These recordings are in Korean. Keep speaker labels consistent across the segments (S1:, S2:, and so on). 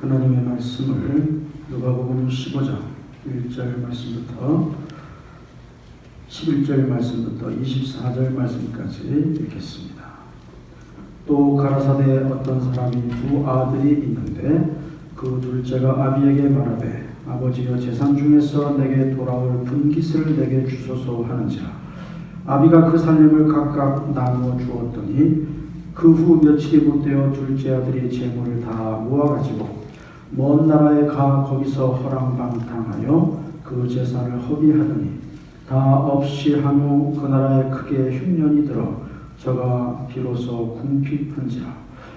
S1: 하나님의 말씀을 누가복음 15장 1절 말씀부터 11절 말씀부터 24절 말씀까지 읽겠습니다. 또 가라사대 어떤 사람이 두 아들이 있는데 그 둘째가 아비에게 말하되 아버지여 재산 중에서 내게 돌아올 분깃을 내게 주소서 하는지라. 아비가 그 살림을 각각 나누어 주었더니 그 후 며칠이 못되어 둘째 아들이 재물을 다 모아가지고 먼 나라에 가 거기서 허랑방탕하여 그 재산을 허비하더니 다 없이 한 후 그 나라에 크게 흉년이 들어 저가 비로소 궁핍한지라.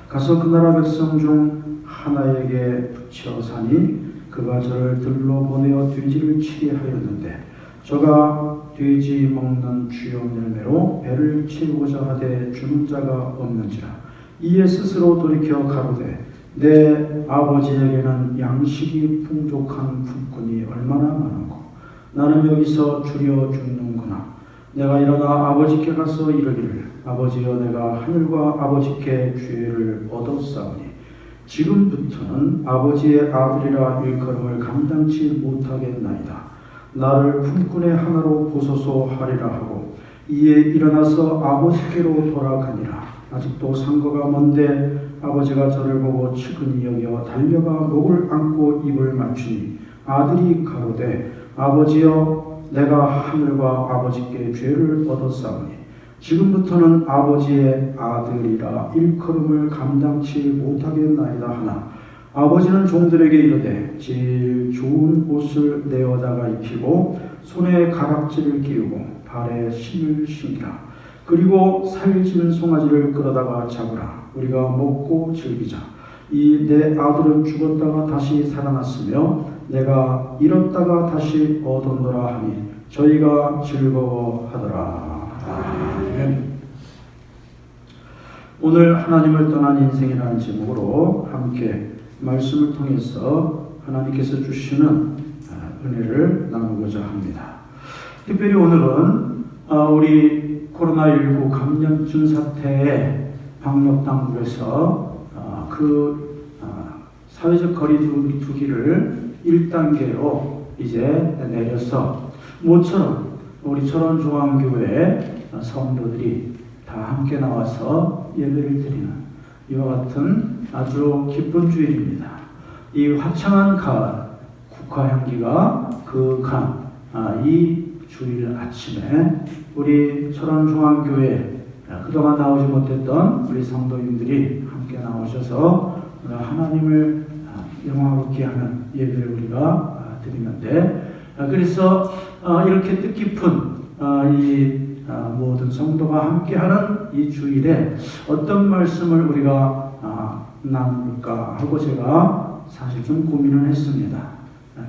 S1: 가서 그 나라 백성 중 하나에게 붙여 사니 그가 저를 들로 보내어 돼지를 치게 하였는데 저가 돼지 먹는 주염 열매로 배를 채우고자 하되 주는 자가 없는지라. 이에 스스로 돌이켜 가로되 내 아버지에게는 양식이 풍족한 품꾼이 얼마나 많은고 나는 여기서 줄여 죽는구나. 내가 일어나 아버지께 가서 이르기를 아버지여 내가 하늘과 아버지께 죄를 얻었사오니 지금부터는 아버지의 아들이라 일컬음을 감당치 못하겠나이다. 나를 품꾼의 하나로 보소서 하리라 하고 이에 일어나서 아버지께로 돌아가니라. 아직도 상거가 먼데 아버지가 저를 보고 측은히 여겨 달려가 목을 안고 입을 맞추니 아들이 가로되 아버지여 내가 하늘과 아버지께 죄를 얻었사오니 지금부터는 아버지의 아들이라 일컬음을 감당치 못하겠나이다 하나 아버지는 종들에게 이르되 제일 좋은 옷을 내어다가 입히고 손에 가락지를 끼우고 발에 신을 신기라. 그리고 살찐 송아지를 끌어다가 잡으라. 우리가 먹고 즐기자. 이 내 아들은 죽었다가 다시 살아났으며 내가 잃었다가 다시 얻었노라 하니 저희가 즐거워하더라. 아멘. 오늘 하나님을 떠난 인생이라는 제목으로 함께 말씀을 통해서 하나님께서 주시는 은혜를 나누고자 합니다. 특별히 오늘은 우리 코로나19 감염증 사태의 방역당국에서 사회적 거리두기를 1단계로 이제 내려서 모처럼 우리 철원중앙교회 성도들이 다 함께 나와서 예배를 드리는 이와 같은 아주 기쁜 주일입니다. 이 화창한 가을, 국화향기가 그윽한 이 주일 아침에 우리 철원중앙교회 그동안 나오지 못했던 우리 성도님들이 함께 나오셔서 하나님을 영광롭게 하는 예배를 우리가 드리는데 그래서 이렇게 뜻깊은 이 모든 성도가 함께하는 이 주일에 어떤 말씀을 우리가 나눌까 하고 제가 사실 좀 고민을 했습니다.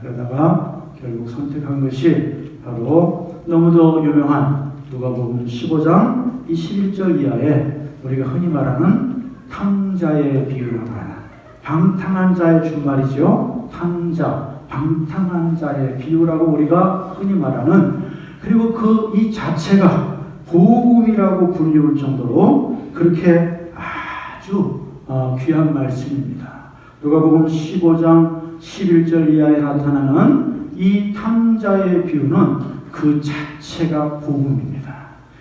S1: 그러다가 결국 선택한 것이 바로 너무도 유명한 누가복음 15장 21절 이하에 우리가 흔히 말하는 탕자의 비유라고 하는 방탕한 자의 준말이죠. 탕자, 방탕한 자의 비유라고 우리가 흔히 말하는 그리고 이 자체가 복음이라고 불리울 정도로 그렇게 아주 귀한 말씀입니다. 누가복음 15장 11절 이하에 나타나는 이 탕자의 비유는 그 자체가 복음입니다.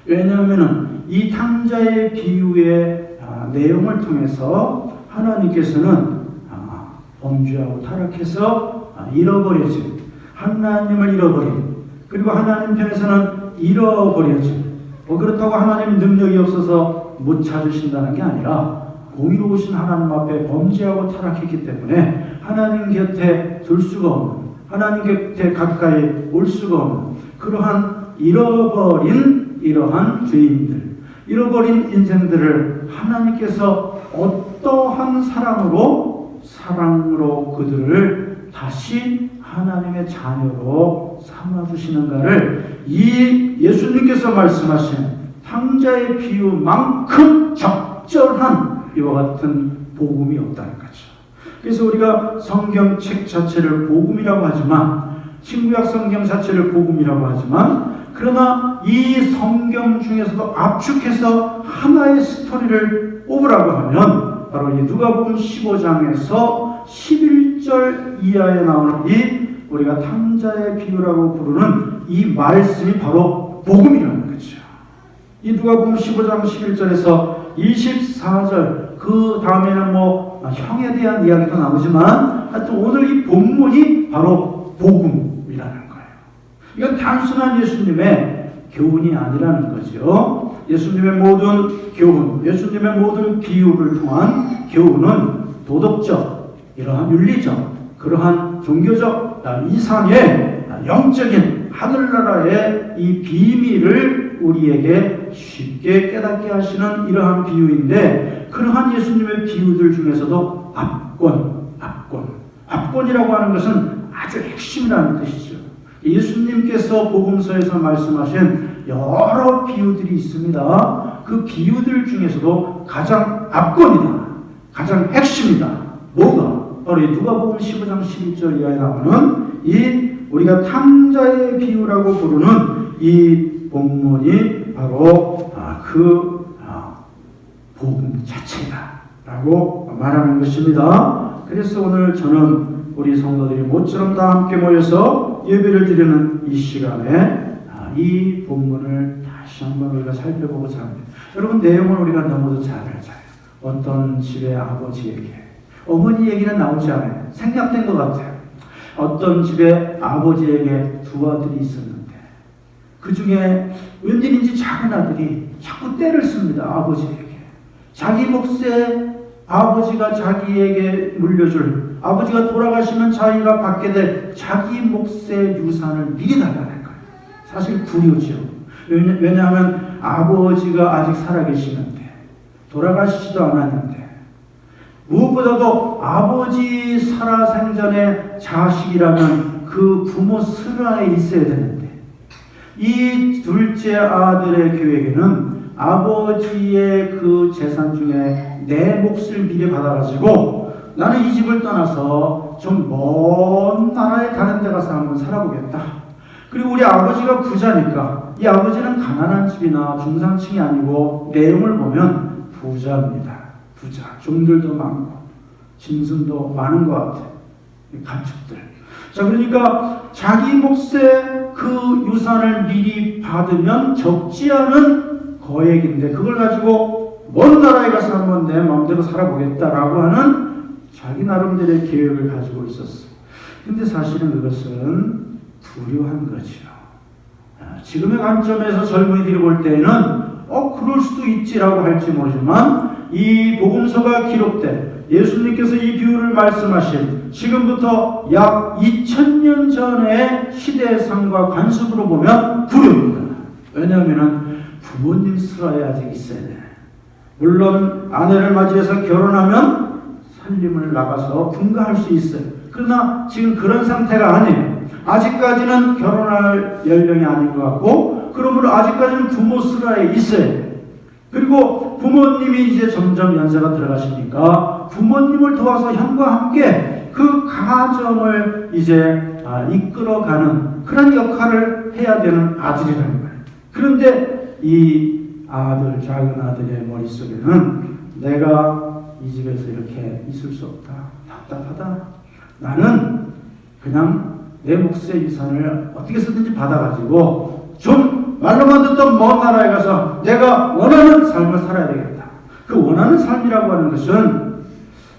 S1: 왜냐하면 이 탕자의 비유의 내용을 통해서 하나님께서는 범죄하고 타락해서 잃어버려진 하나님을 잃어버린 그리고 하나님 편에서는 잃어버려진 그렇다고 하나님 능력이 없어서 못 찾으신다는 게 아니라 공의로우신 하나님 앞에 범죄하고 타락했기 때문에 하나님 곁에 둘 수가 없는 하나님 곁에 가까이 올 수가 없는 그러한 잃어버린 이러한 죄인들 잃어버린 인생들을 하나님께서 어떠한 사랑으로 그들을 다시 하나님의 자녀로 삼아주시는가를 이 예수님께서 말씀하신 탕자의 비유만큼 적절한 이와 같은 복음이 없다는 거죠. 그래서 우리가 성경책 자체를 복음이라고 하지만 신구약 성경 자체를 복음이라고 하지만 그러나 이 성경 중에서도 압축해서 하나의 스토리를 뽑으라고 하면 바로 이 누가복음 15장에서 11 11절 이하에 나오는 이 우리가 탕자의 비유라고 부르는 이 말씀이 바로 복음이라는 거죠. 이 누가복음 15장 11절에서 24절 그 다음에는 형에 대한 이야기도 나오지만 하여튼 오늘 이 본문이 바로 복음이라는 거예요. 이건 단순한 예수님의 교훈이 아니라는 거죠. 예수님의 모든 교훈, 예수님의 모든 비유를 통한 교훈은 도덕적, 이러한 윤리적, 그러한 종교적 이상의 영적인 하늘나라의 이 비밀을 우리에게 쉽게 깨닫게 하시는 이러한 비유인데, 그러한 예수님의 비유들 중에서도 압권이라고 하는 것은 아주 핵심이라는 뜻이죠. 예수님께서 복음서에서 말씀하신 여러 비유들이 있습니다. 그 비유들 중에서도 가장 압권이다, 가장 핵심이다. 뭐가? 바로 이 누가복음 15장 11절 이하에 나오는 이 우리가 탕자의 비유라고 부르는 이 본문이 바로 복음 자체다라고 말하는 것입니다. 그래서 오늘 저는 우리 성도들이 모처럼 다 함께 모여서 예배를 드리는 이 시간에 이 본문을 다시 한번 우리가 살펴보고자 합니다. 여러분, 내용을 우리가 너무도 잘 알잖아요. 어떤 집의 아버지에게 어머니 얘기는 나오지 않아요. 생략된 것 같아요. 어떤 집에 아버지에게 두 아들이 있었는데 그 중에 웬일인지 작은 아들이 자꾸 때를 씁니다. 아버지에게. 자기 몫에 아버지가 자기에게 물려줄, 아버지가 돌아가시면 자기가 받게 될 자기 몫의 유산을 미리 달라는 거예요. 사실 불효죠. 왜냐하면 아버지가 아직 살아계시는데, 돌아가시지도 않았는데, 무엇보다도 아버지 살아생전의 자식이라면 그 부모 슬하에 있어야 되는데, 이 둘째 아들의 계획에는 아버지의 그 재산 중에 내 몫을 미리 받아가지고 나는 이 집을 떠나서 좀 먼 나라의 다른 데 가서 한번 살아보겠다. 그리고 우리 아버지가 부자니까, 이 아버지는 가난한 집이나 중산층이 아니고 내용을 보면 부자입니다. 부자. 종들도 많고 짐승도 많은 것 같아요. 가축들. 자, 그러니까 자기 몫의 그 유산을 미리 받으면 적지 않은 거액인데 그걸 가지고 먼 나라에 가서 한번 내 마음대로 살아보겠다라고 하는 자기 나름대로의 계획을 가지고 있었어요. 근데 사실은 그것은 불효한 거죠. 지금의 관점에서 젊은이들이 볼 때는 그럴 수도 있지라고 할지 모르지만, 이 복음서가 기록된 예수님께서 이 비유를 말씀하신 지금부터 약 2000년 전의 시대상과 관습으로 보면 불효입니다. 왜냐하면 부모님 슬하에 아직 있어야 돼. 물론 아내를 맞이해서 결혼하면 살림을 나가서 분가할 수 있어요. 그러나 지금 그런 상태가 아니에요. 아직까지는 결혼할 연령이 아닌 것 같고, 그러므로 아직까지는 부모 슬하에 있어요. 그리고 부모님이 이제 점점 연세가 들어가시니까 부모님을 도와서 형과 함께 그 가정을 이제 이끌어가는 그런 역할을 해야 되는 아들이라는 거예요. 그런데 이 아들, 작은 아들의 머릿속에는 내가 이 집에서 이렇게 있을 수 없다, 답답하다, 나는 그냥 내 몫의 유산을 어떻게 쓰든지 받아가지고 좀 말로만 듣던 먼 나라에 가서 내가 원하는 삶을 살아야 되겠다. 그 원하는 삶이라고 하는 것은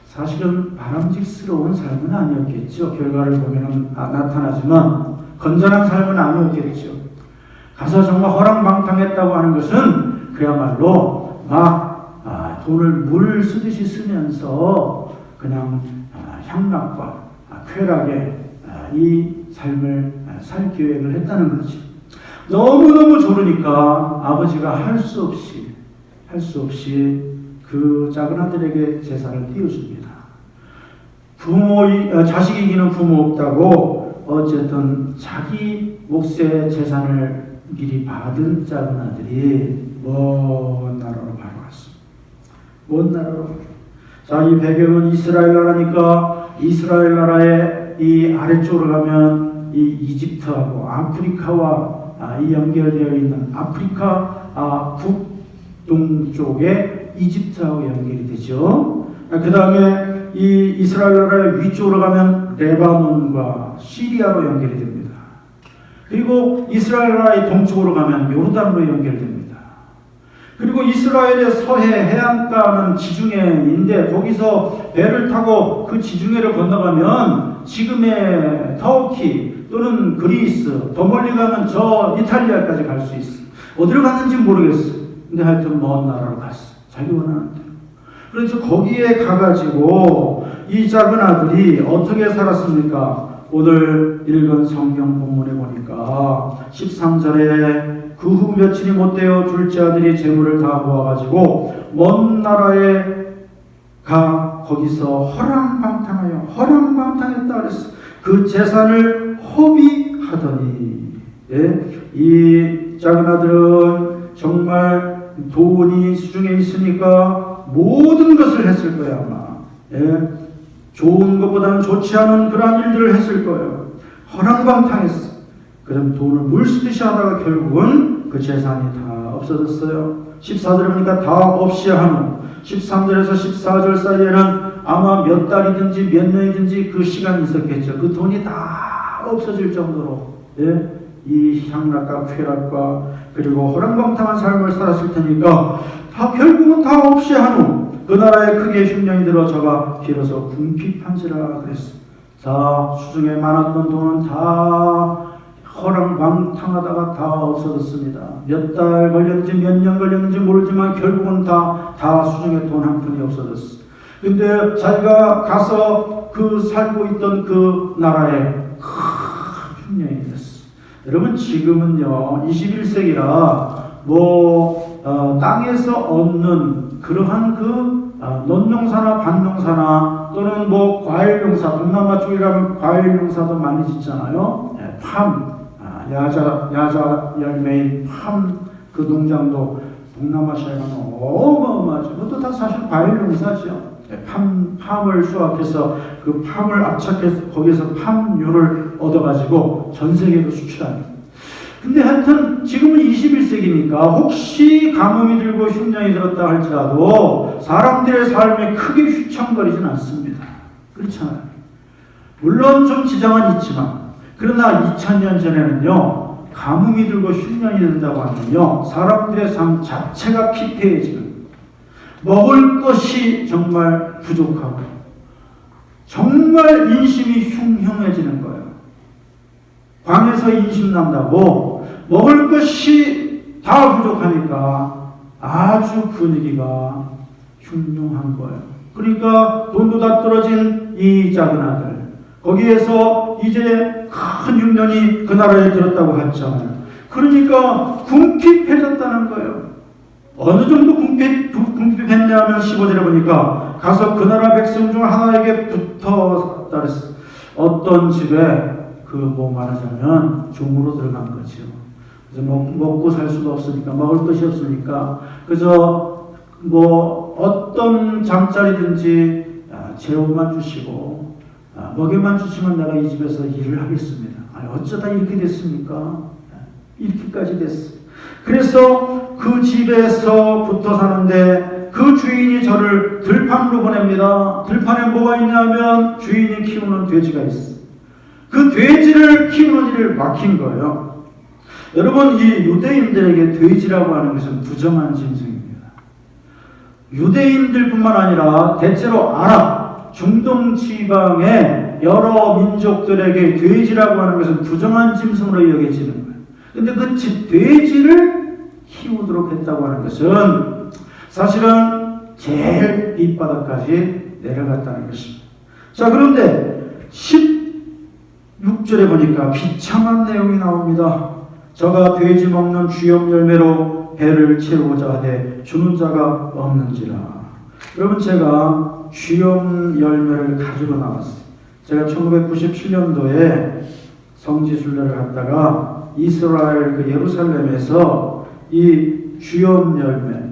S1: 사실은 바람직스러운 삶은 아니었겠죠. 결과를 보면 나타나지만 건전한 삶은 아니었겠죠. 가서 정말 허랑방탕했다고 하는 것은 그야말로 막 돈을 물 쓰듯이 쓰면서 그냥 향락과 쾌락에 이 삶을 살 계획을 했다는 거지. 너무너무 좋으니까 아버지가 할 수 없이 그 작은 아들에게 재산을 띄워줍니다. 자식이 이기는 부모 없다고 어쨌든 자기 몫의 재산을 미리 받은 작은 아들이 먼 나라로 바로 갔습니다. 먼 나라로. 자, 이 배경은 이스라엘 나라니까 이스라엘 나라의 이 아래쪽으로 가면 이 이집트하고 아프리카와 이 연결되어 있는 아프리카 북동쪽에 이집트하고 연결이 되죠. 그 다음에 이 이스라엘 나라의 위쪽으로 가면 레바논과 시리아로 연결이 됩니다. 그리고 이스라엘 나라의 동쪽으로 가면 요르단으로 연결됩니다. 그리고 이스라엘의 서해 해안가는 지중해인데 거기서 배를 타고 그 지중해를 건너가면 지금의 터키 또는 그리스, 더 멀리 가면 저 이탈리아까지 갈 수 있어. 어디로 갔는지 모르겠어. 근데 하여튼 먼 나라로 갔어. 자기 원하는 대로. 그래서 거기에 가가지고 이 작은 아들이 어떻게 살았습니까? 오늘 읽은 성경 본문에 보니까 13절에 그 후 며칠이 못되어 둘째 아들이 재물을 다 모아가지고 먼 나라에 가 거기서 허랑방탕했다 그랬어. 그 재산을 허비하더니 이 작은 아들은 정말 돈이 수중에 있으니까 모든 것을 했을 거야 아마. 좋은 것보다는 좋지 않은 그러한 일들을 했을 거예요. 허랑방탕했어. 그럼 돈을 물 쓰듯이 하다가 결국은 그 재산이 다 없어졌어요. 14절에 보니까 다 없이 한후 13절에서 14절 사이에는 아마 몇 달이든지 몇 년이든지 그 시간이 있었겠죠. 그 돈이 다 없어질 정도로 이 향락과 쾌락과 그리고 호랑방탕한 삶을 살았을 테니까 다 결국은 다 없이 한후 그 나라에 크게 흉년이 들어 저가 비로소 궁핍한지라 그랬어. 자, 수중에 많았던 돈은 다 허랑방탕하다가 다 없어졌습니다. 몇 달 걸렸는지 몇 년 걸렸는지 모르지만 결국은 다 수중에 돈 한 푼이 없어졌어. 근데 자기가 가서 그 살고 있던 그 나라에 큰 흉년이 됐어. 여러분 지금은요 21세기라 땅에서 얻는 그러한 논농사나 밭농사나 또는 과일농사, 동남아 쪽이라면 과일농사도 많이 짓잖아요. 야자 열매인 팜 그 농장도 동남아시아에 가면 어마어마하죠. 그것도 다 사실 과일농사죠. 팜을 수확해서 그 팜을 압착해서 거기에서 팜유를 얻어가지고 전 세계로 수출합니다. 근데 하여튼 지금은 21세기니까 혹시 가뭄이 들고 흉년이 들었다 할지라도 사람들의 삶에 크게 휘청거리진 않습니다. 그렇잖아요. 물론 좀 지장은 있지만 그러나 2000년 전에는요 가뭄이 들고 흉년이 된다고 하면요 사람들의 삶 자체가 피폐해지는 먹을 것이 정말 부족하고 정말 인심이 흉흉해지는 거예요. 광에서 인심 난다고 먹을 것이 다 부족하니까 아주 분위기가 흉흉한 거예요. 그러니까 돈도 다 떨어진 이 작은 아들 거기에서 이제 큰 흉년이 그 나라에 들었다고 했잖아요. 그러니까 궁핍해졌다는 거예요. 어느 정도 궁핍했냐 하면 15절에 보니까 가서 그 나라 백성 중 하나에게 붙었다 그랬어. 어떤 집에 말하자면 종으로 들어간 거죠. 그래서 먹고 살 수도 없으니까 먹을 것이 없으니까 그저 어떤 잠자리든지 재워만 주시고 먹여만 주시면 내가 이 집에서 일을 하겠습니다. 어쩌다 이렇게 됐습니까? 이렇게까지 됐어. 그래서 그 집에서 붙어 사는데 그 주인이 저를 들판으로 보냅니다. 들판에 뭐가 있냐면 주인이 키우는 돼지가 있어. 그 돼지를 키우는 일을 맡긴 거예요. 여러분 이 유대인들에게 돼지라고 하는 것은 부정한 짐승입니다. 유대인들뿐만 아니라 대체로 아랍, 중동 지방의 여러 민족들에게 돼지라고 하는 것은 부정한 짐승으로 여겨지는 거예요. 그런데 그 돼지를 키우도록 했다고 하는 것은 사실은 제일 밑바닥까지 내려갔다는 것입니다. 자, 그런데 16절에 보니까 비참한 내용이 나옵니다. 저가 돼지 먹는 주염 열매로 배를 채우고자 하되 주는 자가 없는지라. 여러분 제가 주염 열매를 가지고 나왔어요. 제가 1997년도에 성지순례를 갔다가 이스라엘 예루살렘에서 이 주염 열매,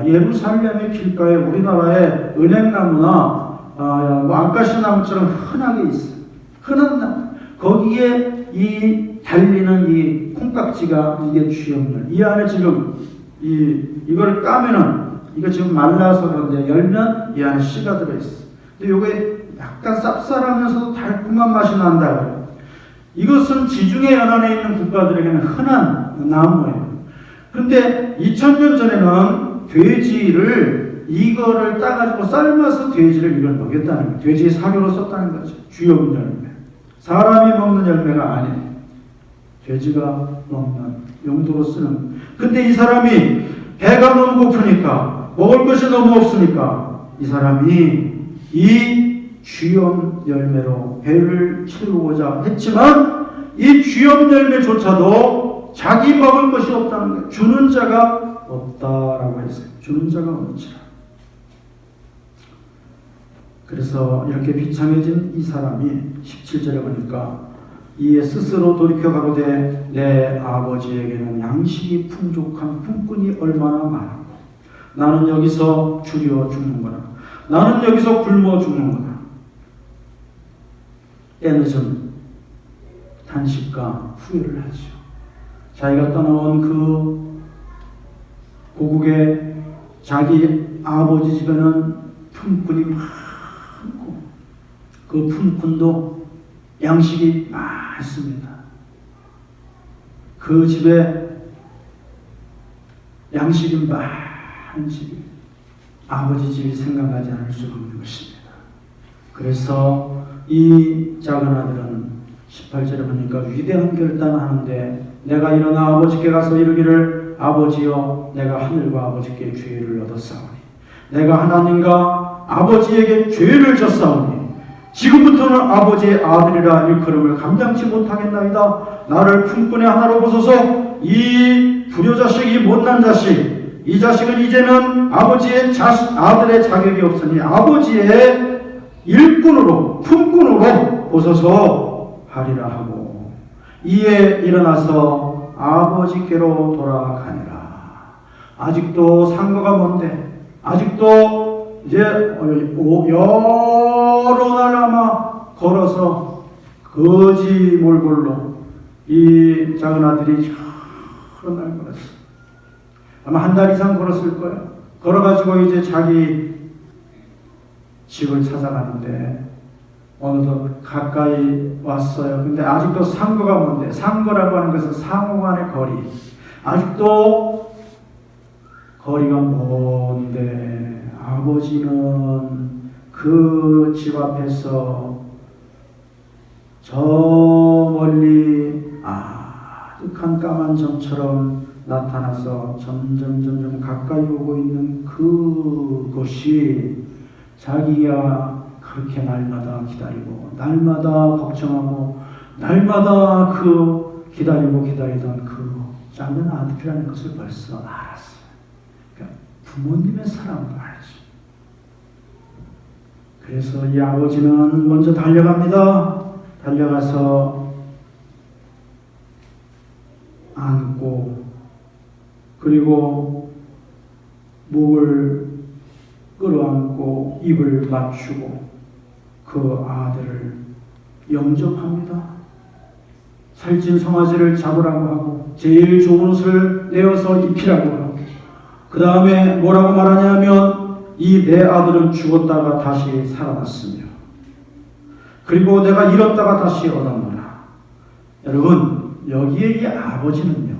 S1: 예루살렘의 길가에 우리나라의 은행나무나 아카시아나무처럼 흔하게 있어요. 흔한 나무. 거기에 이 달리는 이 콩깍지가 이게 주염열. 이 안에 지금 이걸 까면은 이거 지금 말라서 그런데 열면 이 안에 씨가 들어있어. 근데 요게 약간 쌉쌀하면서도 달콤한 맛이 난다. 이것은 지중해 연안에 있는 국가들에게는 흔한 나무예요. 그런데 2000년 전에는 돼지를 이거를 따가지고 삶아서 돼지를 이걸 먹였다는 거예요. 돼지의 사료로 썼다는 거죠. 주요 열매. 사람이 먹는 열매가 아니에요. 돼지가 먹는 용도로 쓰는. 근데 이 사람이 배가 너무 고프니까 먹을 것이 너무 없으니까 이 사람이 이 쥐염 열매로 배를 채우고자 했지만 이 쥐염 열매조차도 자기 먹을 것이 없다는 거예요. 주는 자가 없다라고 했어요. 주는 자가 없지라. 그래서 이렇게 비참해진 이 사람이 17절에 보니까 이에 스스로 돌이켜 가로되 내 아버지에게는 양식이 풍족한 품꾼이 얼마나 많았고 나는 여기서 주려 죽는구나. 나는 여기서 굶어 죽는구나. 때늦은 탄식과 후회를 하죠. 자기가 떠나온 그 고국에 자기 아버지 집에는 품꾼이 많고 그 품꾼도 양식이 많습니다. 그 집에 양식이 많은 집이 아버지 집이 생각하지 않을 수 없는 것입니다. 그래서 이 작은 아들은 18절에 보니까 위대한 결단을 하는데 내가 일어나 아버지께 가서 이르기를 아버지여 내가 하늘과 아버지께 죄를 얻었사오니 내가 하나님과 아버지에게 죄를 졌사오니 지금부터는 아버지의 아들이라 일컬음을 감당치 못하겠나이다. 나를 품꾼의 하나로 보소서. 이 불효자식, 이 못난 자식, 이 자식은 이제는 아버지의 아들의 자격이 없으니 아버지의 일꾼으로 품꾼으로 보소서 하리라 하고 이에 일어나서 아버지께로 돌아가니라. 아직도 상거가 먼데 아직도 이제 여러 날 아마 걸어서 거지 몰골로 이 작은 아들이 여러 날 걸었어. 아마 한 달 이상 걸었을 거예요. 걸어가지고 이제 자기 집을 찾아가는데 어느덧 가까이 왔어요. 근데 아직도 상거가 먼데, 상거라고 하는 것은 상호 간의 거리. 아직도 거리가 먼데 아버지는 그 집 앞에서 저 멀리 아주 깜깜한 점처럼 나타나서 점점 가까이 오고 있는 그곳이 자기가 그렇게 날마다 기다리고 날마다 걱정하고 날마다 그 기다리던 그 작은 아들이라는 것을 벌써 알았어요. 그러니까 부모님의 사랑을 알지. 그래서 이 아버지는 먼저 달려갑니다. 달려가서 안고 그리고 목을 끌어안고 입을 맞추고 그 아들을 영접합니다. 살찐 송아지를 잡으라고 하고 제일 좋은 옷을 내어서 입히라고 하고 그 다음에 뭐라고 말하냐면 이 내 아들은 죽었다가 다시 살아났으며 그리고 내가 잃었다가 다시 얻었노라. 여러분 여기에 이 아버지는요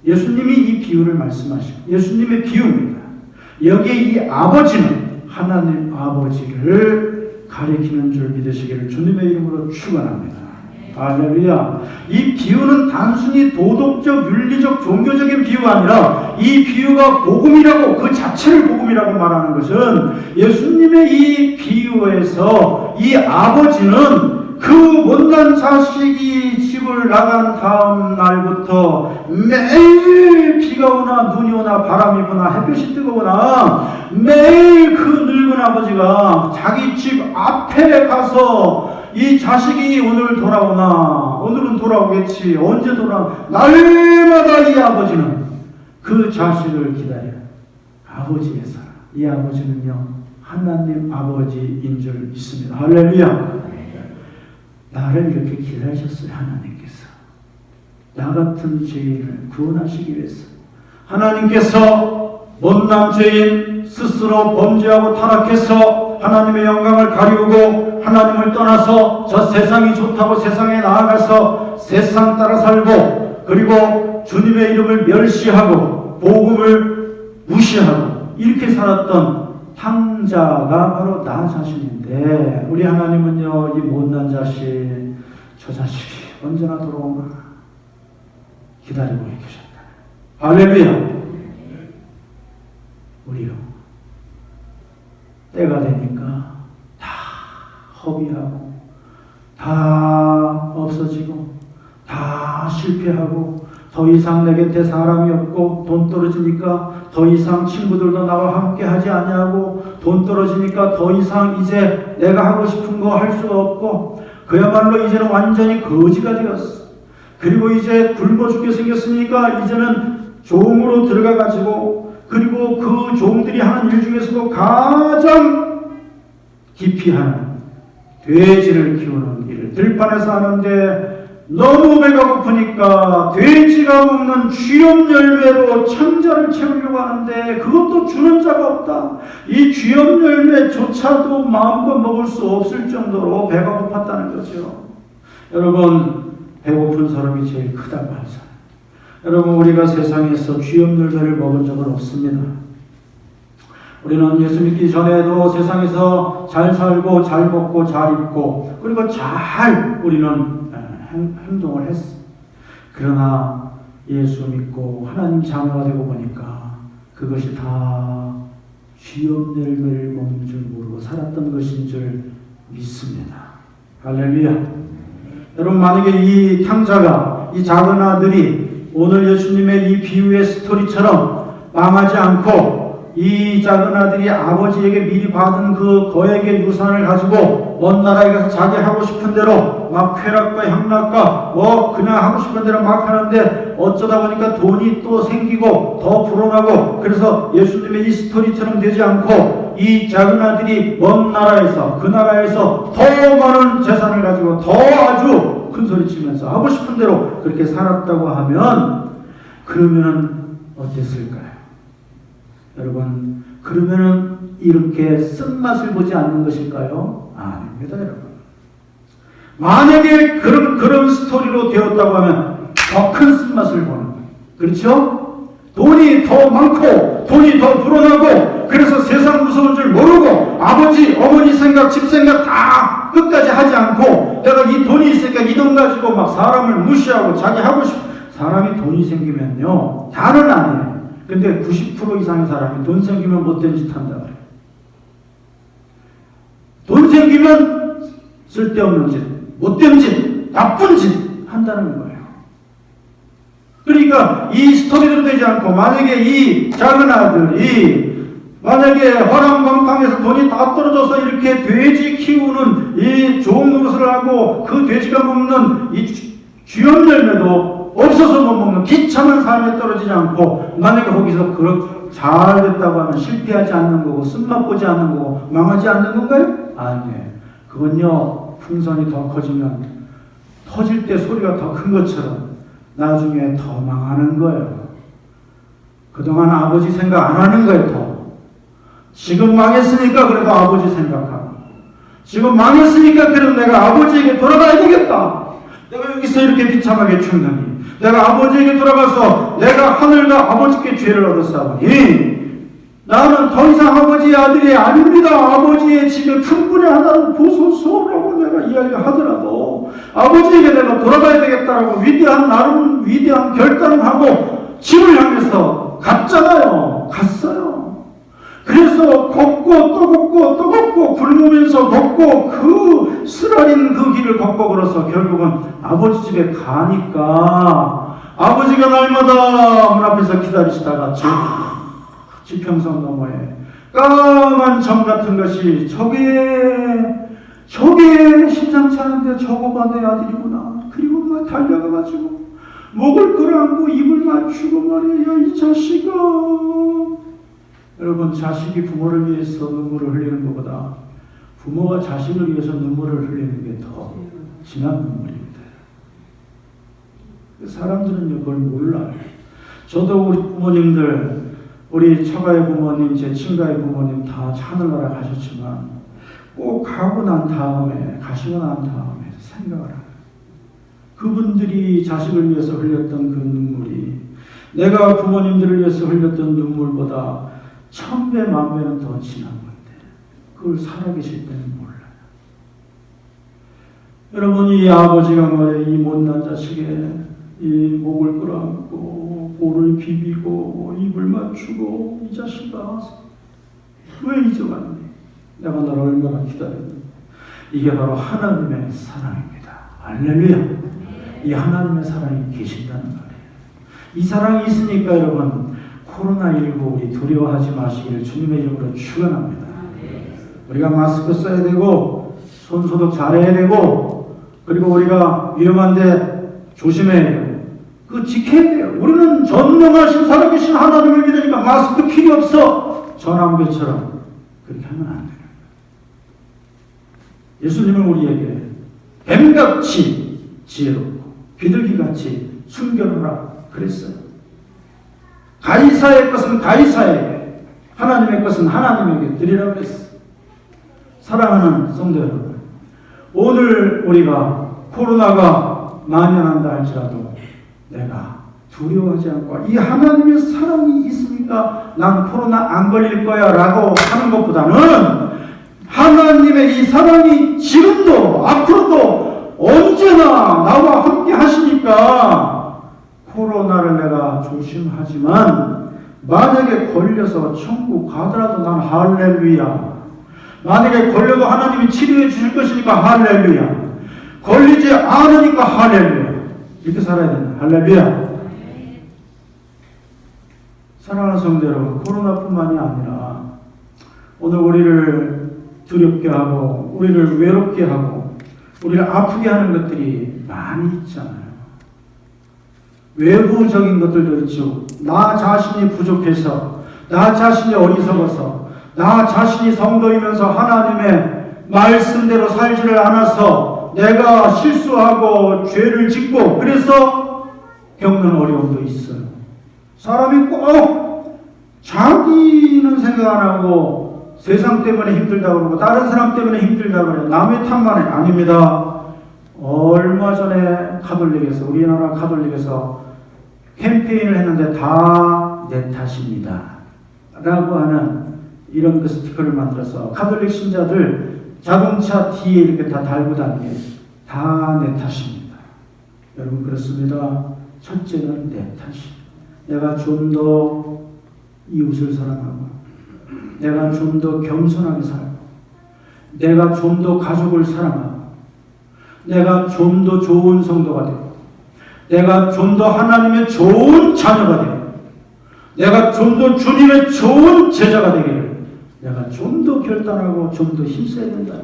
S1: 예수님이 이 비유를 말씀하시고 예수님의 비유입니다. 여기에 이 아버지는 하나님 아버지를 가리키는 줄 믿으시기를 주님의 이름으로 축원합니다. 할렐루야. 이 비유는 단순히 도덕적, 윤리적, 종교적인 비유가 아니라 이 비유가 복음이라고 그 자체를 복음이라고 말하는 것은 예수님의 이 비유에서 이 아버지는 그 못난 자식이 집을 나간 다음 날부터 매일 비가 오나 눈이 오나 바람이 부나 햇볕이 뜨거우나 매일 그 늙은 아버지가 자기 집 앞에 가서 이 자식이 오늘 돌아오나 오늘은 돌아오겠지 언제 돌아오나 날마다 이 아버지는 그 자식을 기다려 아버지의 사랑. 이 아버지는요 하나님 아버지인 줄 믿습니다. 할렐루야. 나를 이렇게 기다리셨어요. 하나님께서 나 같은 죄인을 구원하시기 위해서 하나님께서 못난 죄인 스스로 범죄하고 타락해서 하나님의 영광을 가리우고 하나님을 떠나서 저 세상이 좋다고 세상에 나아가서 세상 따라 살고, 그리고 주님의 이름을 멸시하고 복음을 무시하고 이렇게 살았던 탕자가 바로 나 자신인데, 우리 하나님은요, 이 못난 자식, 저 자식이 언제나 돌아오나 기다리고 계셨다. 할렐루야. 우리요, 때가 되니까 다 허비하고 다 없어지고 다 실패하고, 더 이상 내 곁에 사람이 없고, 돈 떨어지니까 더 이상 친구들도 나와 함께 하지 아니하고, 돈 떨어지니까 더 이상 이제 내가 하고 싶은 거 할 수가 없고, 그야말로 이제는 완전히 거지가 되었어. 그리고 이제 굶어 죽게 생겼으니까 이제는 종으로 들어가가지고, 그리고 그 종들이 하는 일 중에서도 가장 기피하는 돼지를 키우는 일을 들판에서 하는데, 너무 배가 고프니까 돼지가 먹는 쥐염 열매로 창자를 채우려고 하는데 그것도 주는 자가 없다. 이 쥐염 열매조차도 마음껏 먹을 수 없을 정도로 배가 고팠다는 거죠. 여러분, 배고픈 사람이 제일 크다고 하죠. 여러분, 우리가 세상에서 쥐염 열매를 먹은 적은 없습니다. 우리는 예수 믿기 전에도 세상에서 잘 살고 잘 먹고 잘 입고, 그리고 잘 우리는 행동을 했어. 그러나 예수 믿고 하나님 자녀가 되고 보니까 그것이 다 쥐염 열매를 먹는 줄 모르고 살았던 것인 줄 믿습니다. 할렐루야. 여러분, 만약에 이 탕자가, 이 작은 아들이 오늘 예수님의 이 비유의 스토리처럼 망하지 않고, 이 작은 아들이 아버지에게 미리 받은 그 거액의 유산을 가지고 먼 나라에 가서 자기 하고 싶은 대로 막 쾌락과 향락과 그냥 하고 싶은 대로 막 하는데, 어쩌다 보니까 돈이 또 생기고 더 불어나고, 그래서 예수님의 이 스토리처럼 되지 않고 이 작은 아들이 먼 나라에서, 그 나라에서 더 많은 재산을 가지고 더 아주 큰 소리 치면서 하고 싶은 대로 그렇게 살았다고 하면, 그러면은 어땠을까요? 여러분, 그러면은 이렇게 쓴맛을 보지 않는 것일까요? 아닙니다, 여러분. 만약에 그런 스토리로 되었다고 하면 더 큰 쓴맛을 보는 거예요. 그렇죠? 돈이 더 많고 돈이 더 불어나고, 그래서 세상 무서운 줄 모르고 아버지 어머니 생각 집 생각 다 끝까지 하지 않고, 내가 이 돈이 있으니까 이 돈 가지고 막 사람을 무시하고 자기 하고 싶어. 사람이 돈이 생기면요, 다는 아니에요. 근데 90% 이상의 사람이 돈 생기면 못된 짓 한다 그래요. 돈 생기면 쓸데없는 짓, 못된 짓, 나쁜 짓 한다는 거예요. 그러니까 이 스토리대로 되지 않고, 만약에 이 작은 아들이 만약에 허랑방탕에서 돈이 다 떨어져서 이렇게 돼지 키우는 이 좋은 노릇을 하고, 그 돼지가 먹는 이 쥐염 열매도 없어서 못 먹는 비참한 삶에 떨어지지 않고, 만약에 거기서 잘 됐다고 하면 실패하지 않는 거고, 쓴맛 보지 않는 거고, 망하지 않는 건가요? 아니에요. 그건요, 풍선이 더 커지면 터질 때 소리가 더 큰 것처럼 나중에 더 망하는 거예요. 그동안 아버지 생각 안 하는 거예요. 더. 지금 망했으니까 그래도 아버지 생각하고, 지금 망했으니까 그래도 내가 아버지에게 돌아가야 되겠다. 내가 여기서 이렇게 비참하게 죽느니 내가 아버지에게 돌아가서 내가 하늘과 아버지께 죄를 얻었사오니 나는 더 이상 아버지의 아들이 아닙니다. 아버지의 집에 큰 분의 하나를 보소서라고 내가 이야기를 하더라도 아버지에게 내가 돌아가야 되겠다라고 나름 위대한 결단을 하고 집을 향해서 갔잖아요. 갔어요. 그래서 걷고 또 걷고 또 걷고 굶으면서 걷고 그 쓰라린 그 길을 걷고 걸어서 결국은 아버지 집에 가니까, 아버지가 날마다 문 앞에서 기다리시다가 지평선 너머에 까만 점 같은 것이 저게 심상치 않은데 저거가 내 아들이구나. 그리고 막 달려가가지고 목을 끌어안고 입을 맞추고 말이야, 이 자식아. 여러분, 자식이 부모를 위해서 눈물을 흘리는 것보다 부모가 자식을 위해서 눈물을 흘리는 게 더 진한 눈물입니다. 사람들은 그걸 몰라요. 저도 우리 부모님들, 우리 처가의 부모님, 제 친가의 부모님 다 하늘나라 가셨지만 꼭 가시고 난 다음에 생각을 하는 그분들이 자식을 위해서 흘렸던 그 눈물이 내가 부모님들을 위해서 흘렸던 눈물보다 1000배, 10,000배는 더 진한 건데 그걸 살아계실 때는 몰라요. 여러분, 이 아버지가 말이에요. 이 못난 자식의 이 목을 끌어안고 볼을 비비고 입을 맞추고 이 자식아 왜 잊어갔니? 내가 너를 얼마나 기다렸니? 이게 바로 하나님의 사랑입니다. 할렐루야. 이 하나님의 사랑이 계신다는 말이에요. 이 사랑이 있으니까 여러분 코로나19 우리 두려워하지 마시기를 주님의 이름으로 축원합니다. 우리가 마스크 써야 되고 손소독 잘해야 되고 그리고 우리가 위험한데 조심해야 돼요. 그거 지켜야 돼요. 우리는 전능하신 살아계신 하나님을 믿으니까 마스크 필요 없어. 전함교처럼 그렇게 하면 안 돼요. 예수님은 우리에게 뱀같이 지혜롭고 비둘기같이 순결하라 그랬어요. 가이사의 것은 가이사에게, 하나님의 것은 하나님에게 드리라고 그랬어요. 사랑하는 성도 여러분, 오늘 우리가 코로나가 만연한다 할지라도 내가 두려워하지 않고 이 하나님의 사랑이 있으니까 난 코로나 안 걸릴 거야 라고 하는 것보다는 하나님의 이 사랑이 지금도 앞으로도 언제나 나와 함께 하시니까 코로나를 내가 조심하지만 만약에 걸려서 천국 가더라도 난 할렐루야. 만약에 걸려도 하나님이 치료해 주실 것이니까 할렐루야. 걸리지 않으니까 할렐루야. 이렇게 살아야 된다. 할렐루야. 사랑하는 성도 여러분, 코로나뿐만이 아니라 오늘 우리를 두렵게 하고 우리를 외롭게 하고 우리를 아프게 하는 것들이 많이 있잖아요. 외부적인 것들도 있죠. 나 자신이 부족해서, 나 자신이 어리석어서, 나 자신이 성도이면서 하나님의 말씀대로 살지를 않아서 내가 실수하고 죄를 짓고 그래서 겪는 어려움도 있어요. 사람이 꼭 자기는 생각 안 하고 세상 때문에 힘들다고 그러고 다른 사람 때문에 힘들다고 그래요. 남의 탓만 해. 아닙니다. 얼마 전에 우리나라 가톨릭에서 캠페인을 했는데 다 내 탓입니다 라고 하는 이런 그 스티커를 만들어서 가톨릭 신자들 자동차 뒤에 이렇게 다 달고 다니게 다 내 탓입니다. 여러분 그렇습니다. 첫째는 내 탓이에요. 내가 좀 더 이웃을 사랑하고 내가 좀 더 겸손하게 살고 내가 좀 더 가족을 사랑하고 내가 좀 더 좋은 성도가 되고 내가 좀 더 하나님의 좋은 자녀가 되고 내가 좀 더 주님의 좋은 제자가 되기를 내가 좀 더 결단하고 좀 더 힘써야 된다.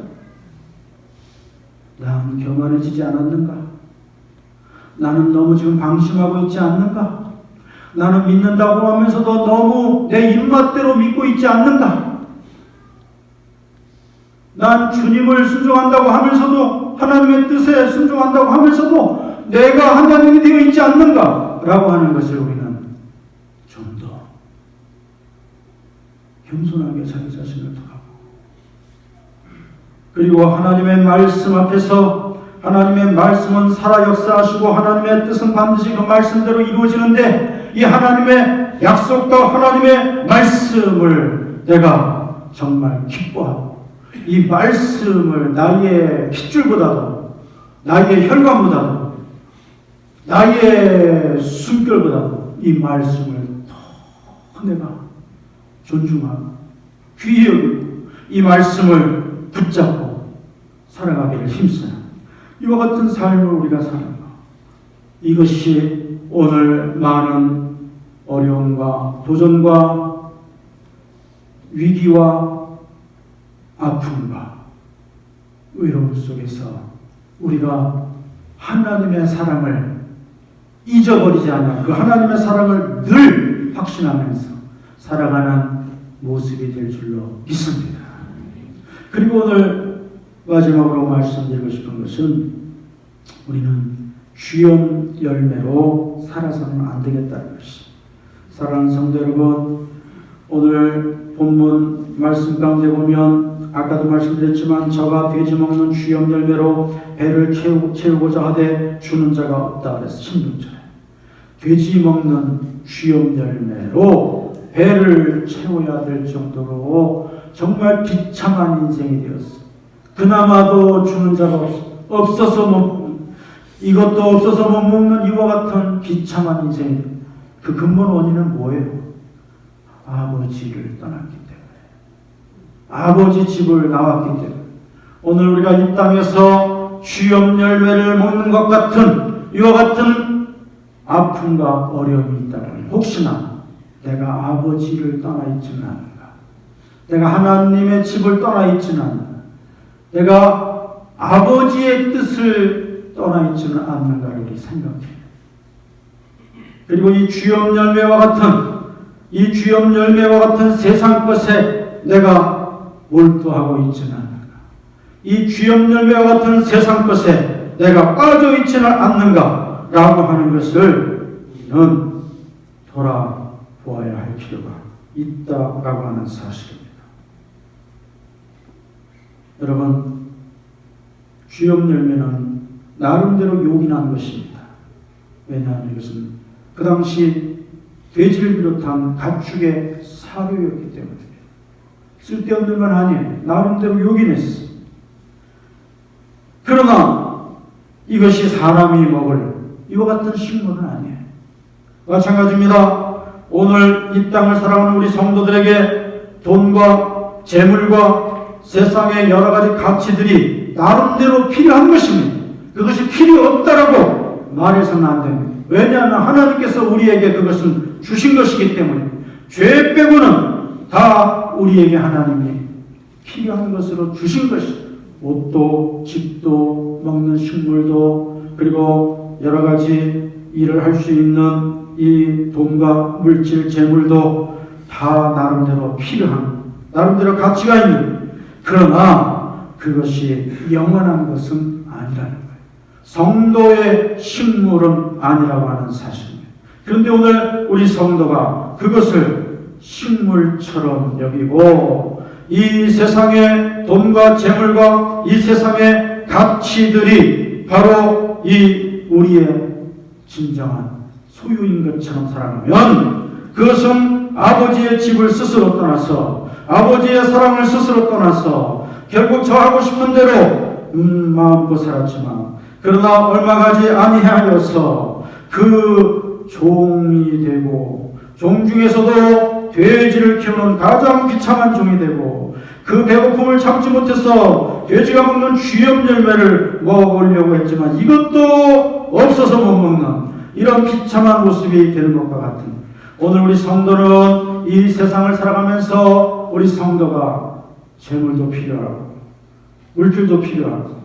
S1: 나는 교만해지지 않았는가? 나는 너무 지금 방심하고 있지 않는가? 나는 믿는다고 하면서도 너무 내 입맛대로 믿고 있지 않는가? 난 주님을 순종한다고 하면서도 하나님의 뜻에 순종한다고 하면서도 내가 하나님이 되어 있지 않는가? 라고 하는 것을 우리는 좀 더 겸손하게 자기 자신을 돌아보고 그리고 하나님의 말씀 앞에서 하나님의 말씀은 살아 역사하시고 하나님의 뜻은 반드시 그 말씀대로 이루어지는데 이 하나님의 약속과 하나님의 말씀을 내가 정말 기뻐하고 이 말씀을 나의 핏줄보다도 나의 혈관보다도 나의 숨결보다도 이 말씀을 더 내가 존중하고 귀히 여기고 이 말씀을 붙잡고 살아가기를 힘써요. 이와 같은 삶을 우리가 사는 것, 이것이 오늘 많은 어려움과 도전과 위기와 아픔과 외로움 속에서 우리가 하나님의 사랑을 잊어버리지 않아 그 하나님의 사랑을 늘 확신하면서 살아가는 모습이 될 줄로 믿습니다. 그리고 오늘 마지막으로 말씀드리고 싶은 것은 우리는 귀염 열매로 살아서는 안 되겠다는 것이. 사랑하는 성도 여러분, 오늘 본문 말씀 가운데 보면 아까도 말씀드렸지만 저가 돼지 먹는 주염 열매로 배를 채우고자 하되 주는 자가 없다 그랬어. 16절에 돼지 먹는 주염 열매로 배를 채워야 될 정도로 정말 비참한 인생이 되었어. 그나마도 주는 자가 없어서 못 먹는, 이것도 없어서 못 먹는 이와 같은 비참한 인생이 돼. 그 근본 원인은 뭐예요? 아버지를 떠났기 때문에, 아버지 집을 나왔기 때문에. 오늘 우리가 이 땅에서 주염 열매를 먹는 것 같은 이와 같은 아픔과 어려움이 있다면 혹시나 내가 아버지를 떠나 있지는 않은가, 내가 하나님의 집을 떠나 있지는 않는가, 내가 아버지의 뜻을 떠나 있지는 않는가를 생각해요. 그리고 이 주염 열매와 같은 세상 것에 내가 몰두하고 있지는 않는가, 이 주염 열매와 같은 세상 것에 내가 빠져 있지는 않는가 라고 하는 것을 우리는 돌아보아야 할 필요가 있다라고 하는 사실입니다. 여러분, 주염 열매는 나름대로 요긴한 것입니다. 왜냐하면 이것은 그 당시 돼지를 비롯한 가축의 사료였기 때문입니다. 쓸데없는 건 아니에요. 나름대로 요긴했어. 그러나 이것이 사람이 먹을 이와 같은 식물은 아니에요. 마찬가지입니다. 오늘 이 땅을 살아가는 우리 성도들에게 돈과 재물과 세상의 여러 가지 가치들이 나름대로 필요한 것입니다. 그것이 필요 없다라고 말해서는 안 됩니다. 왜냐하면 하나님께서 우리에게 그것은 주신 것이기 때문에, 죄 빼고는 다 우리에게 하나님이 필요한 것으로 주신 것이, 옷도 집도 먹는 식물도 그리고 여러 가지 일을 할 수 있는 이 돈과 물질 재물도 다 나름대로 필요한, 나름대로 가치가 있는, 그러나 그것이 영원한 것은 아니라는 거예요. 성도의 식물은 아니라고 하는 사실입니다. 그런데 오늘 우리 성도가 그것을 식물처럼 여기고 이 세상의 돈과 재물과 이 세상의 가치들이 바로 이 우리의 진정한 소유인 것처럼 살아가면 그것은 아버지의 집을 스스로 떠나서, 아버지의 사랑을 스스로 떠나서 결국 저 하고 싶은 대로 마음껏 살았지만 그러나 얼마 가지 아니하여서 그 종이 되고, 종 중에서도 돼지를 키우는 가장 비참한 종이 되고, 그 배고픔을 참지 못해서 돼지가 먹는 주염 열매를 먹으려고 했지만 이것도 없어서 못 먹는 이런 비참한 모습이 되는 것과 같은, 오늘 우리 성도는 이 세상을 살아가면서 우리 성도가 재물도 필요하고 물질도 필요하고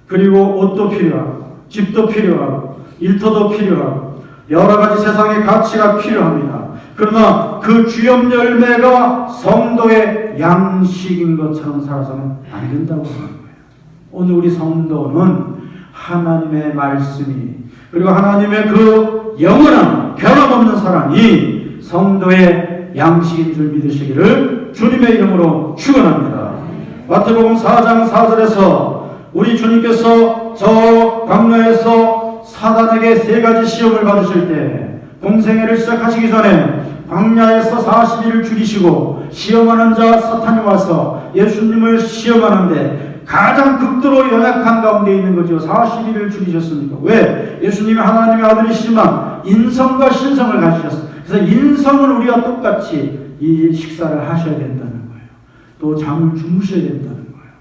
S1: 그리고 옷도 필요하고 집도 필요하고 일터도 필요하고 여러 가지 세상의 가치가 필요합니다. 그러나 그 주염 열매가 성도의 양식인 것처럼 살아서는 안 된다고 하는 거예요. 오늘 우리 성도는 하나님의 말씀이, 그리고 하나님의 그 영원한 변함없는 사랑이 성도의 양식인 줄 믿으시기를 주님의 이름으로 축원합니다. 마태복음 4장 4절에서 우리 주님께서 저 광야에서 사단에게 3가지 시험을 받으실 때, 공생애를 시작하시기 전에 광야에서 40일을 죽이시고 시험하는 자 사탄이 와서 예수님을 시험하는데 가장 극도로 연약한 가운데 있는 거죠. 40일을 죽이셨습니까? 왜? 예수님이 하나님의 아들이시지만 인성과 신성을 가지셨어요. 그래서 인성은 우리와 똑같이 이 식사를 하셔야 된다는 거예요. 또 잠을 주무셔야 된다는 거예요.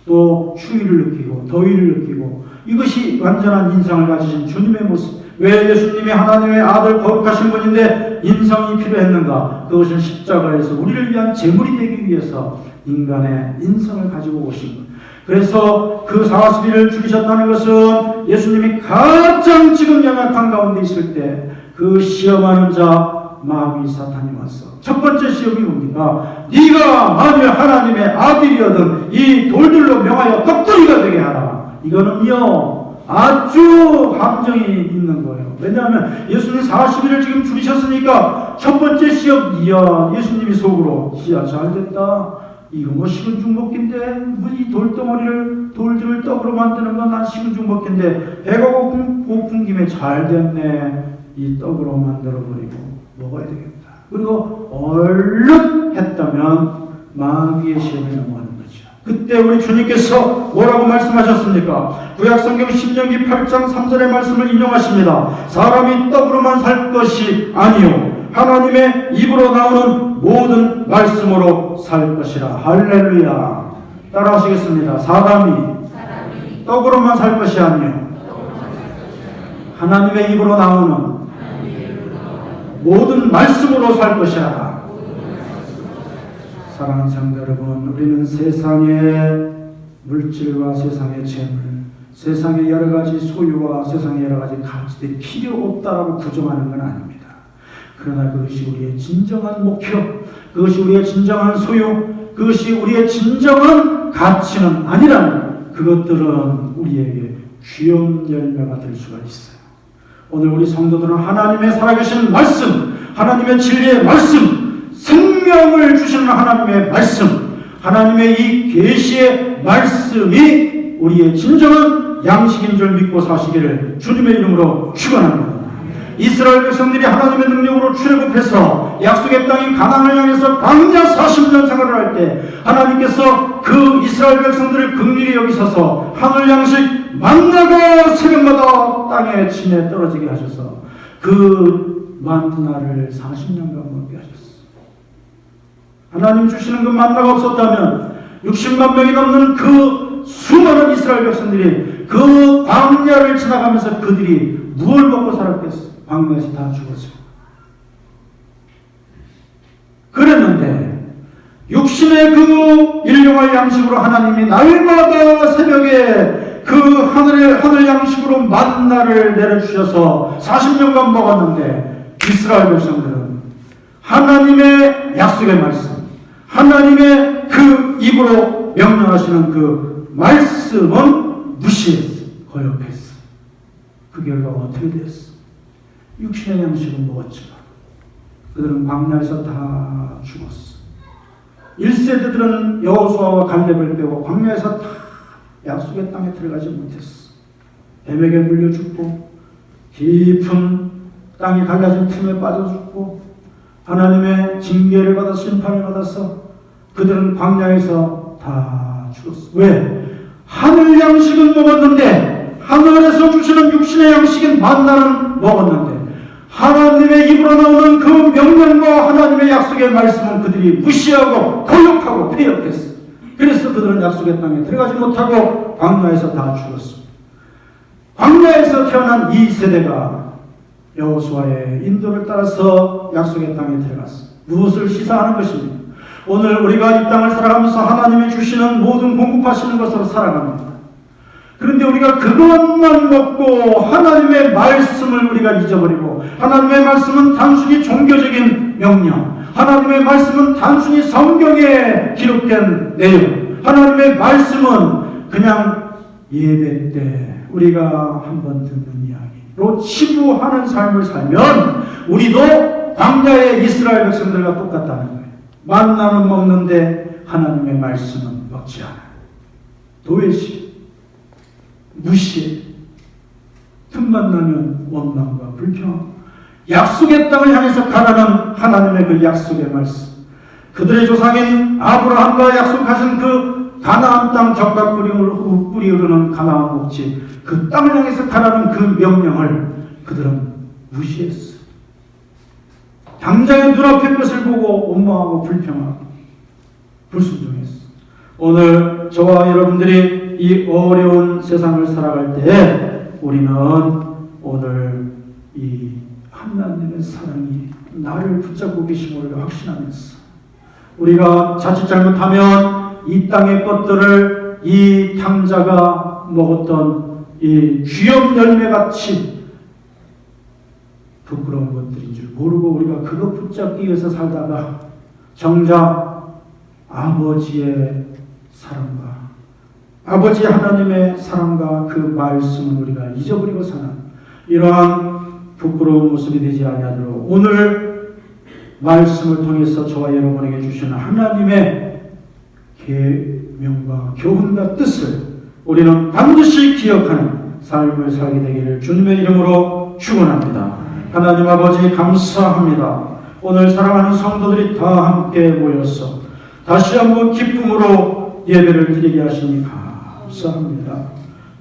S1: 또 추위를 느끼고 더위를 느끼고, 이것이 완전한 인성을 가지신 주님의 모습. 왜 예수님이 하나님의 아들 거룩하신 분인데 인성이 필요했는가? 그것은 십자가에서 우리를 위한 제물이 되기 위해서 인간의 인성을 가지고 오신 것. 그래서 그 40일을 죽이셨다는 것은 예수님이 가장 지금 연약한 가운데 있을 때 그 시험하는 자 마귀 사탄이 왔어. 첫 번째 시험이 뭡니까? 네가 만일 하나님의 아들이거든 이 돌들로 명하여 떡돌이가 되게 하라. 이거는요 아주 함정이 있는 거예요. 왜냐하면 예수님 40일을 지금 죽이셨으니까 첫 번째 시험, 이야 예수님이 속으로 이야 잘됐다, 이거 뭐 식은 죽 먹기인데 뭐 이 돌들을 떡으로 만드는 건 난 식은 죽 먹기인데 배가 고픈 김에 잘 됐네. 이 떡으로 만들어버리고 먹어야 되겠다. 그리고 얼른 했다면 마귀의 시험에 넘어가는 거죠. 그때 우리 주님께서 뭐라고 말씀하셨습니까? 구약성경 신명기 8장 3절의 말씀을 인용하십니다. 사람이 떡으로만 살 것이 아니요 하나님의 입으로 나오는 모든 말씀으로 살 것이라. 할렐루야. 따라하시겠습니다. 사람이 떡으로만 살 것이 아니요 하나님의 입으로 나오는 모든 말씀으로 살 것이라. 사랑하는 성도 여러분, 우리는 세상의 물질과 세상의 재물, 세상의 여러 가지 소유와 세상의 여러 가지 가치들이 필요 없다라고 부정하는 건 아닙니다. 그러나 그것이 우리의 진정한 목표, 그것이 우리의 진정한 소유, 그것이 우리의 진정한 가치는 아니라는 그것들은 우리에게 귀한 열매가 될 수가 있어요. 오늘 우리 성도들은 하나님의 살아계신 말씀, 하나님의 진리의 말씀, 생명을 주시는 하나님의 말씀, 하나님의 이 계시의 말씀이 우리의 진정한 양식인 줄 믿고 사시기를 주님의 이름으로 축원합니다. 이스라엘 백성들이 하나님의 능력으로 출애굽해서 약속의 땅인 가나안을 향해서 광야 40년 생활을 할 때 하나님께서 그 이스라엘 백성들을 긍휼히 여기셔서 하늘 양식 만나가 새벽마다 땅에 침에 떨어지게 하셔서 그 만나를 40년간 먹게 하셨어요. 하나님 주시는 그 만나가 없었다면 60만 명이 넘는 그 수많은 이스라엘 백성들이 그 광야를 지나가면서 그들이 무엇을 먹고 살았겠어요? 광야에서 다 죽었어요. 그랬는데 육신의 그 일용할 양식으로 하나님이 날마다 새벽에 그 하늘 양식으로 만나를 내려주셔서 40년간 먹었는데 이스라엘 백성들은 하나님의 약속의 말씀, 하나님의 그 입으로 명령하시는 그 말씀은 무시했어, 거역했어. 그 결과가 어떻게 됐어? 육신의 양식은 먹었지만 그들은 광야에서 다 죽었어. 1세대들은 여호수아와 갈렙을 빼고 광야에서 다 약속의 땅에 들어가지 못했어. 뱀에게 물려 죽고 깊은 땅이 갈라진 틈에 빠져 죽고 하나님의 징계를 받아 심판을 받아서 그들은 광야에서 다 죽었어. 왜? 하늘 양식은 먹었는데, 하늘에서 주시는 육신의 양식인 만나는 먹었는데 하나님의 입으로 나오는 그 명령과 하나님의 약속의 말씀은 그들이 무시하고 거역하고 폐역했어. 그래서 그들은 약속의 땅에 들어가지 못하고 광야에서 다 죽었어. 광야에서 태어난 이 세대가 여호수아의 인도를 따라서 약속의 땅에 들어갔어. 무엇을 시사하는 것입니까? 오늘 우리가 이 땅을 살아가면서 하나님이 주시는 모든 공급하시는 것으로 살아갑니다. 그런데 우리가 그것만 먹고 하나님의 말씀을 우리가 잊어버리고, 하나님의 말씀은 단순히 종교적인 명령, 하나님의 말씀은 단순히 성경에 기록된 내용, 하나님의 말씀은 그냥 예배 때 우리가 한번 듣는 이야기로 치부하는 삶을 살면 우리도 광야의 이스라엘 백성들과 똑같다는 거예요. 만나는 먹는데 하나님의 말씀은 먹지 않아요. 도외식, 무시, 틈만 나면 원망과 불평, 약속의 땅을 향해서 가라는 하나님의 그 약속의 말씀, 그들의 조상인 아브라함과 약속하신 그 가나안 땅 적각 뿌리 흐르는 가나안 목지, 그 땅을 향해서 가라는 그 명령을 그들은 무시했어. 당장의 눈앞의 것을 보고 원망하고 불평하고 불순종했어. 오늘 저와 여러분들이 이 어려운 세상을 살아갈 때 우리는 오늘 이 하나님의 사랑이 나를 붙잡고 계심을 확신하면서, 우리가 자칫 잘못하면 이 땅의 것들을 이 탕자가 먹었던 이 귀염 열매같이 부끄러운 것들인 줄 모르고 우리가 그거 붙잡기 위해서 살다가 정작 아버지의 사랑과 아버지 하나님의 사랑과 그 말씀을 우리가 잊어버리고 사는 이러한 부끄러운 모습이 되지 아니하도록 오늘 말씀을 통해서 저와 여러분에게 주시는 하나님의 계명과 교훈과 뜻을 우리는 반드시 기억하는 삶을 살게 되기를 주님의 이름으로 축원합니다. 하나님 아버지 감사합니다. 오늘 사랑하는 성도들이 다 함께 모여서 다시 한번 기쁨으로 예배를 드리게 하시니 감사합니다.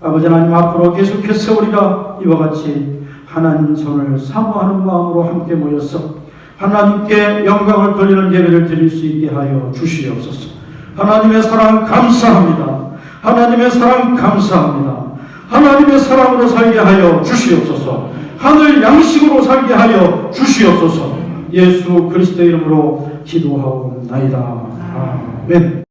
S1: 아버지 하나님, 앞으로 계속해서 우리가 이와 같이 하나님 손을 사모하는 마음으로 함께 모여서 하나님께 영광을 돌리는 예배를 드릴 수 있게 하여 주시옵소서. 하나님의 사랑 감사합니다. 하나님의 사랑 감사합니다. 하나님의 사랑으로 살게 하여 주시옵소서. 하늘 양식으로 살게 하여 주시옵소서. 예수 그리스도의 이름으로 기도하옵나이다. 아멘.